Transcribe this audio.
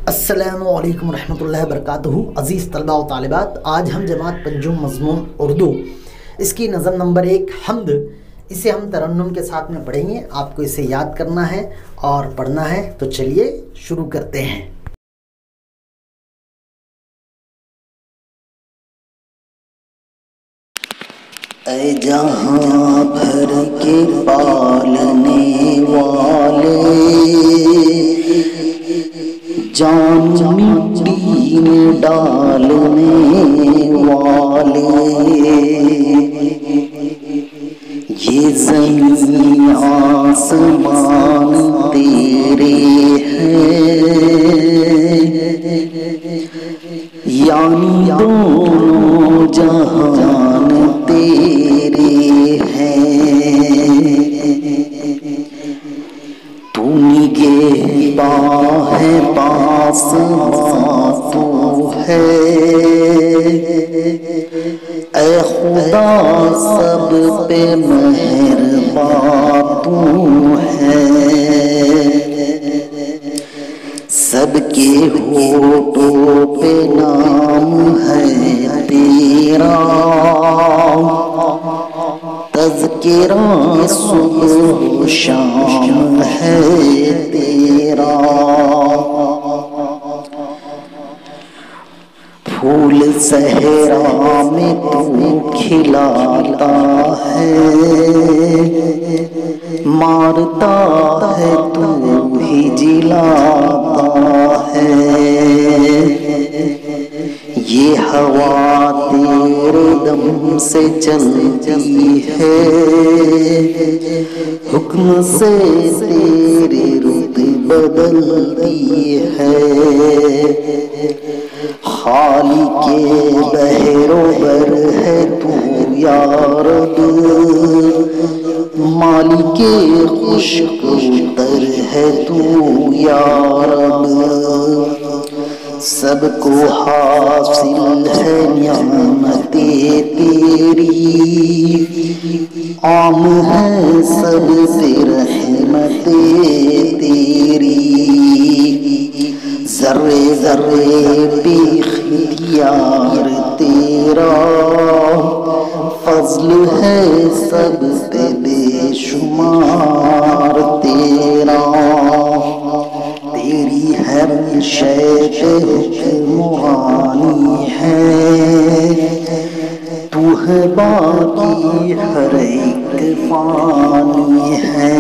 السلام علیکم ورحمۃ اللہ وبرکاتہ۔ عزیز طلباء و طالبات، آج ہم جماعت پنجم مضمون اردو اس کی نظم نمبر 1 حمد، اسے ہم ترنم کے ساتھ میں پڑھیں گے۔ آپ کو اسے یاد کرنا ہے اور پڑھنا ہے، تو چلیے شروع کرتے ہیں۔ اے جہاں بھر کے پالنے والے، جان مٹی میں ڈالنے والے، یہ زمین آسمان تیرے ہیں، یعنی دونوں جہان تیرے ہیں۔ تو نگہباں ہے، پاسباں تو ہے، اے خدا سب پہ مہرباں تو ہے۔ سب کے ہونٹوں پہ نام ہے تیرا، تذکرہ صبح و شام ہے تیرا۔ پھول صحرا میں تو کھلاتا ہے، مارتا ہے تو ہی جلاتا ہے، یہ ہوا تیرے دم سے چلتی ہے، حکم سے تیری رت بدلتی ہے۔ خالق بحر و بر ہے تو یا رب، مالک خشک و تر ہے تو یا رب، سب کو حاصل ہے نعمتیں تیری، عام ہے سب پہ رحمتیں تیری، ذرے ذرے پہ اختیار تیرا، فضل ہے سب پہ بے شمار تیرا، تیری ہر شے پہ حکمرانی ہے، تو ہے باقی ہر ایک فانی ہے۔